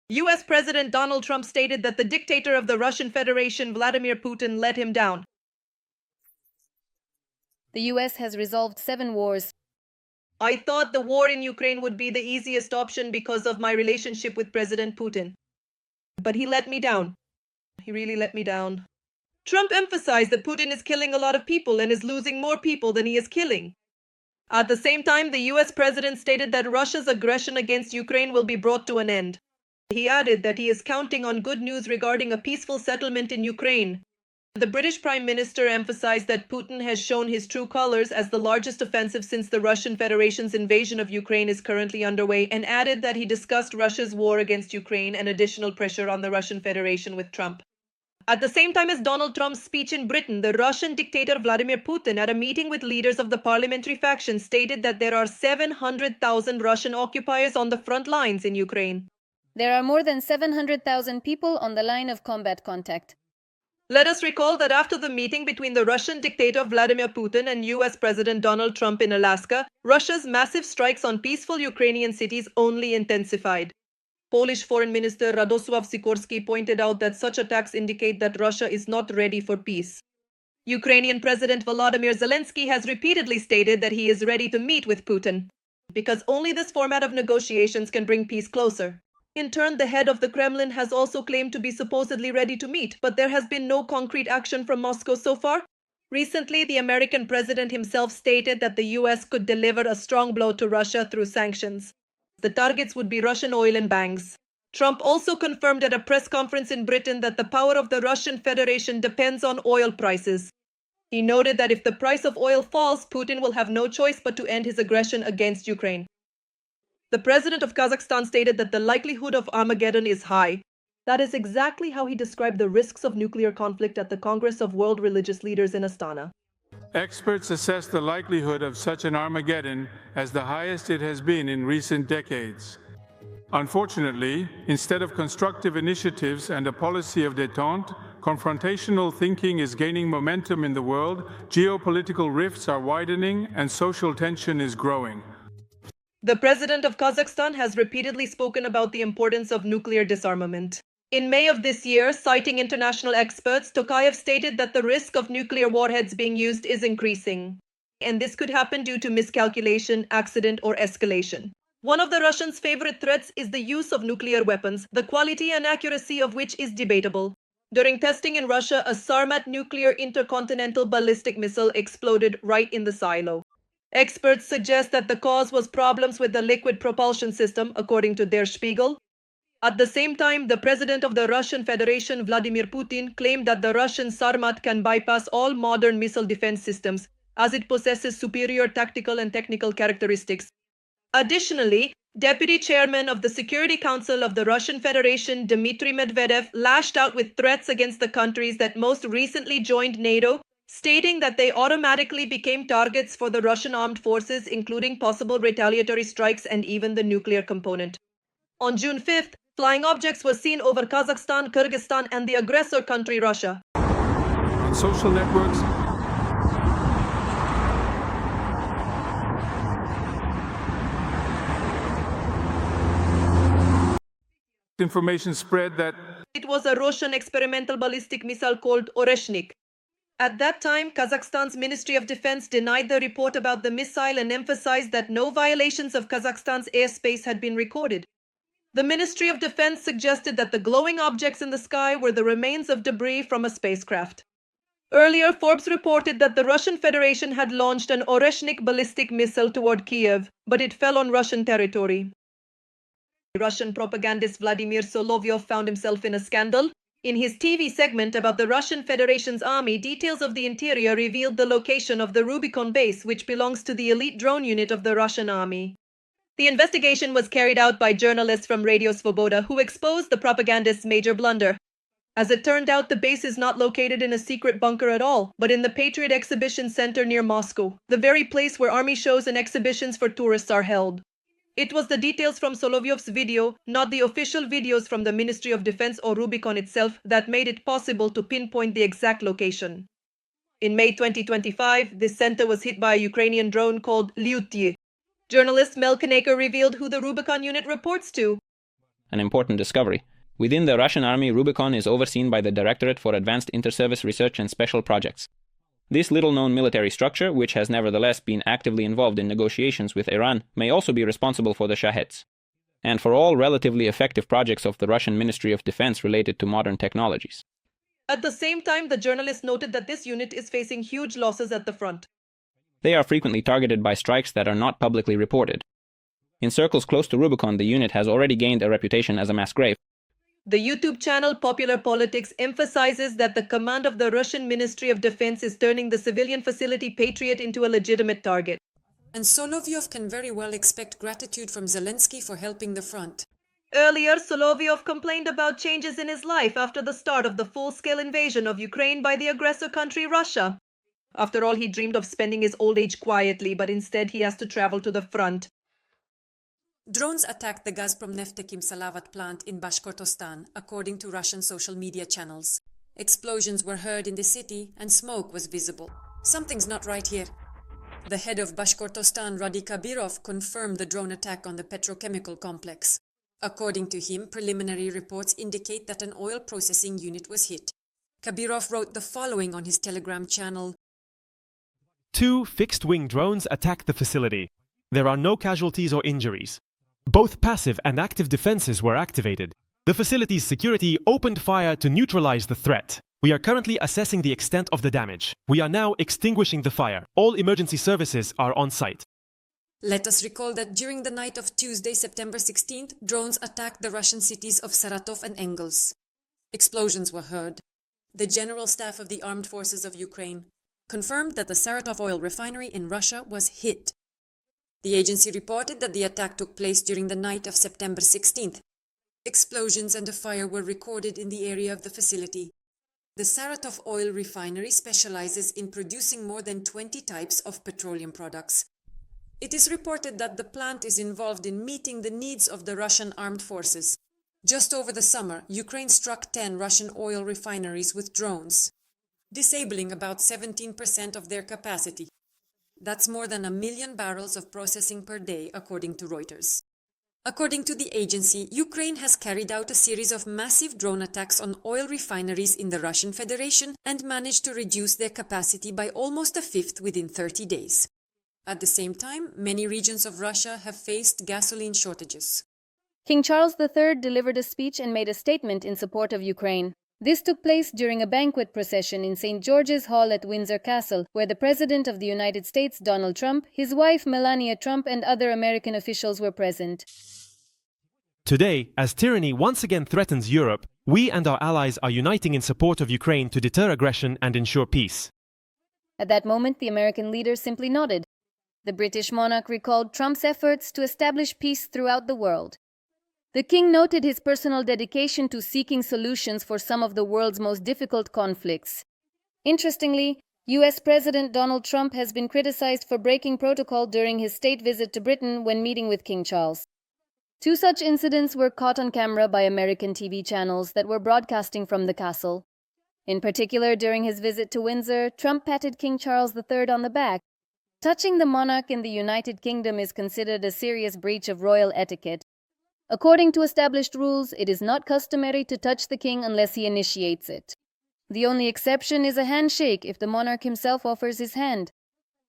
US President Donald Trump stated that the dictator of the Russian Federation, Vladimir Putin, let him down. The US has resolved 7 wars. I thought the war in Ukraine would be the easiest option because of my relationship with President Putin. But he let me down. He really let me down. Trump emphasized that Putin is killing a lot of people and is losing more people than he is killing. At the same time, the US president stated that Russia's aggression against Ukraine will be brought to an end. He added that he is counting on good news regarding a peaceful settlement in Ukraine. The British Prime Minister emphasized that Putin has shown his true colors as the largest offensive since the Russian Federation's invasion of Ukraine is currently underway, and added that he discussed Russia's war against Ukraine and additional pressure on the Russian Federation with Trump. At the same time as Donald Trump's speech in Britain, the Russian dictator Vladimir Putin, at a meeting with leaders of the parliamentary faction, stated that there are 700,000 Russian occupiers on the front lines in Ukraine. There are more than 700,000 people on the line of combat contact. Let us recall that after the meeting between the Russian dictator Vladimir Putin and US President Donald Trump in Alaska, Russia's massive strikes on peaceful Ukrainian cities only intensified. Polish Foreign Minister Radosław Sikorski pointed out that such attacks indicate that Russia is not ready for peace. Ukrainian President Volodymyr Zelensky has repeatedly stated that he is ready to meet with Putin, because only this format of negotiations can bring peace closer. In turn, the head of the Kremlin has also claimed to be supposedly ready to meet, but there has been no concrete action from Moscow so far. Recently, the American president himself stated that the US could deliver a strong blow to Russia through sanctions. The targets would be Russian oil and banks. Trump also confirmed at a press conference in Britain that the power of the Russian Federation depends on oil prices. He noted that if the price of oil falls, Putin will have no choice but to end his aggression against Ukraine. The president of Kazakhstan stated that the likelihood of Armageddon is high. That is exactly how he described the risks of nuclear conflict at the Congress of World Religious Leaders in Astana. Experts assess the likelihood of such an Armageddon as the highest it has been in recent decades. Unfortunately, instead of constructive initiatives and a policy of détente, confrontational thinking is gaining momentum in the world, geopolitical rifts are widening, and social tension is growing. The president of Kazakhstan has repeatedly spoken about the importance of nuclear disarmament. In May of this year, citing international experts, Tokayev stated that the risk of nuclear warheads being used is increasing, and this could happen due to miscalculation, accident, or escalation. One of the Russians' favorite threats is the use of nuclear weapons, the quality and accuracy of which is debatable. During testing in Russia, a Sarmat nuclear intercontinental ballistic missile exploded right in the silo. Experts suggest that the cause was problems with the liquid propulsion system, according to Der Spiegel. At the same time, the president of the Russian Federation, Vladimir Putin, claimed that the Russian Sarmat can bypass all modern missile defense systems, as it possesses superior tactical and technical characteristics. Additionally, Deputy Chairman of the Security Council of the Russian Federation, Dmitry Medvedev, lashed out with threats against the countries that most recently joined NATO, stating that they automatically became targets for the Russian armed forces, including possible retaliatory strikes and even the nuclear component. On June 5th, flying objects were seen over Kazakhstan, Kyrgyzstan, and the aggressor country Russia. On social networks, information spread that it was a Russian experimental ballistic missile called Oreshnik. At that time, Kazakhstan's Ministry of Defense denied the report about the missile and emphasized that no violations of Kazakhstan's airspace had been recorded. The Ministry of Defense suggested that the glowing objects in the sky were the remains of debris from a spacecraft. Earlier, Forbes reported that the Russian Federation had launched an Oreshnik ballistic missile toward Kiev, but it fell on Russian territory. Russian propagandist Vladimir Solovyov found himself in a scandal. In his TV segment about the Russian Federation's army, details of the interior revealed the location of the Rubicon base, which belongs to the elite drone unit of the Russian army. The investigation was carried out by journalists from Radio Svoboda, who exposed the propagandist's major blunder. As it turned out, the base is not located in a secret bunker at all, but in the Patriot Exhibition Center near Moscow, the very place where army shows and exhibitions for tourists are held. It was the details from Solovyov's video, not the official videos from the Ministry of Defense or Rubicon itself, that made it possible to pinpoint the exact location. In May 2025, this center was hit by a Ukrainian drone called Lyuty. Journalist Mel Kaneker revealed who the Rubicon unit reports to. an important discovery. Within the Russian army, Rubicon is overseen by the Directorate for Advanced Inter-Service Research and Special Projects. This little-known military structure, which has nevertheless been actively involved in negotiations with Iran, may also be responsible for the Shaheds, and for all relatively effective projects of the Russian Ministry of Defense related to modern technologies. At the same time, the journalist noted that this unit is facing huge losses at the front. They are frequently targeted by strikes that are not publicly reported. In circles close to Rubicon, the unit has already gained a reputation as a mass grave. The YouTube channel Popular Politics emphasizes that the command of the Russian Ministry of Defense is turning the civilian facility Patriot into a legitimate target. And Solovyov can very well expect gratitude from Zelensky for helping the front. Earlier, Solovyov complained about changes in his life after the start of the full-scale invasion of Ukraine by the aggressor country Russia. After all, he dreamed of spending his old age quietly, but instead he has to travel to the front. Drones attacked the Gazprom Neftekhim Salavat plant in Bashkortostan, according to Russian social media channels. Explosions were heard in the city and smoke was visible. Something's not right here. The head of Bashkortostan, Radi Kabirov, confirmed the drone attack on the petrochemical complex. According to him, preliminary reports indicate that an oil processing unit was hit. Kabirov wrote the following on his Telegram channel. 2 fixed-wing drones attacked the facility. There are no casualties or injuries. Both passive and active defenses were activated. The facility's security opened fire to neutralize the threat. We are currently assessing the extent of the damage. We are now extinguishing the fire. All emergency services are on site. Let us recall that during the night of Tuesday, September 16th, drones attacked the Russian cities of Saratov and Engels. Explosions were heard. The General Staff of the Armed Forces of Ukraine confirmed that the Saratov oil refinery in Russia was hit. The agency reported that the attack took place during the night of September 16th. Explosions and a fire were recorded in the area of the facility. The Saratov oil refinery specializes in producing more than 20 types of petroleum products. It is reported that the plant is involved in meeting the needs of the Russian armed forces. Just over the summer, Ukraine struck 10 Russian oil refineries with drones, disabling about 17% of their capacity. That's more than 1 million barrels of processing per day, according to Reuters. According to the agency, Ukraine has carried out a series of massive drone attacks on oil refineries in the Russian Federation and managed to reduce their capacity by almost a fifth within 30 days. At the same time, many regions of Russia have faced gasoline shortages. King Charles III delivered a speech and made a statement in support of Ukraine. This took place during a banquet procession in St. George's Hall at Windsor Castle, where the President of the United States, Donald Trump, his wife, Melania Trump, and other American officials were present. Today, as tyranny once again threatens Europe, we and our allies are uniting in support of Ukraine to deter aggression and ensure peace. At that moment, the American leader simply nodded. The British monarch recalled Trump's efforts to establish peace throughout the world. The king noted his personal dedication to seeking solutions for some of the world's most difficult conflicts. Interestingly, US President Donald Trump has been criticized for breaking protocol during his state visit to Britain when meeting with King Charles. 2 such incidents were caught on camera by American TV channels that were broadcasting from the castle. In particular, during his visit to Windsor, Trump patted King Charles III on the back. Touching the monarch in the United Kingdom is considered a serious breach of royal etiquette. According to established rules, it is not customary to touch the king unless he initiates it. The only exception is a handshake if the monarch himself offers his hand.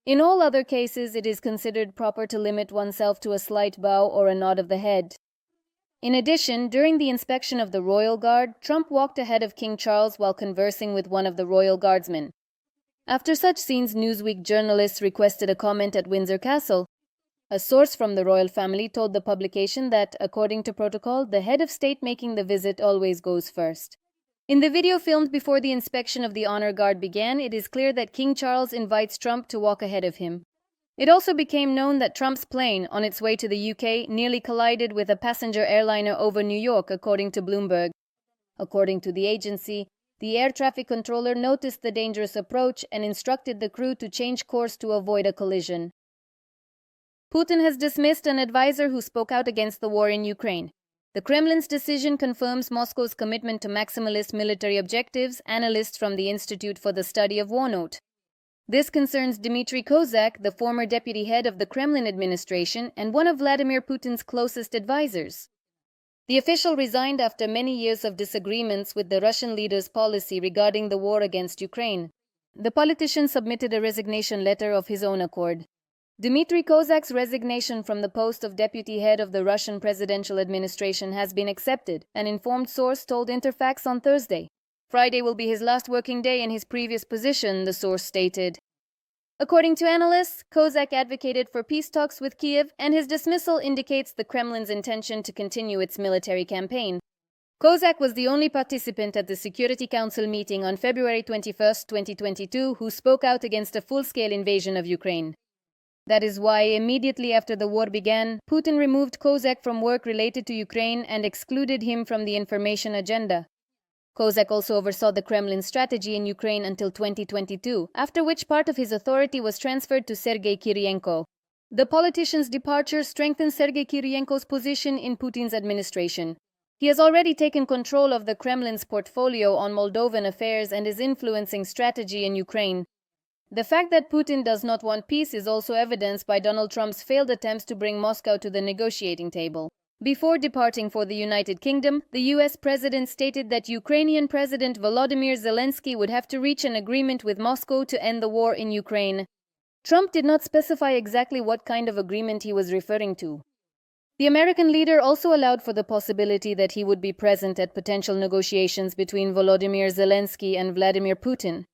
In all other cases, it is considered proper to limit oneself to a slight bow or a nod of the head. In addition, during the inspection of the royal guard, Trump walked ahead of King Charles while conversing with one of the royal guardsmen. After such scenes, Newsweek journalists requested a comment at Windsor Castle. A source from the royal family told the publication that, according to protocol, the head of state making the visit always goes first. In the video filmed before the inspection of the honor guard began, it is clear that King Charles invites Trump to walk ahead of him. It also became known that Trump's plane, on its way to the UK, nearly collided with a passenger airliner over New York, according to Bloomberg. According to the agency, the air traffic controller noticed the dangerous approach and instructed the crew to change course to avoid a collision. Putin has dismissed an advisor who spoke out against the war in Ukraine. The Kremlin's decision confirms Moscow's commitment to maximalist military objectives, analysts from the Institute for the Study of War note. This concerns Dmitry Kozak, the former deputy head of the Kremlin administration and one of Vladimir Putin's closest advisors. The official resigned after many years of disagreements with the Russian leader's policy regarding the war against Ukraine. The politician submitted a resignation letter of his own accord. Dmitry Kozak's resignation from the post of deputy head of the Russian presidential administration has been accepted, an informed source told Interfax on Thursday. Friday will be his last working day in his previous position, the source stated. According to analysts, Kozak advocated for peace talks with Kiev, and his dismissal indicates the Kremlin's intention to continue its military campaign. Kozak was the only participant at the Security Council meeting on February 21, 2022, who spoke out against a full-scale invasion of Ukraine. That is why, immediately after the war began, Putin removed Kozak from work related to Ukraine and excluded him from the information agenda. Kozak also oversaw the Kremlin strategy in Ukraine until 2022, after which part of his authority was transferred to Sergei Kirienko. The politician's departure strengthened Sergei Kirienko's position in Putin's administration. He has already taken control of the Kremlin's portfolio on Moldovan affairs and is influencing strategy in Ukraine. The fact that Putin does not want peace is also evidenced by Donald Trump's failed attempts to bring Moscow to the negotiating table. Before departing for the United Kingdom, the US president stated that Ukrainian President Volodymyr Zelensky would have to reach an agreement with Moscow to end the war in Ukraine. Trump did not specify exactly what kind of agreement he was referring to. The American leader also allowed for the possibility that he would be present at potential negotiations between Volodymyr Zelensky and Vladimir Putin.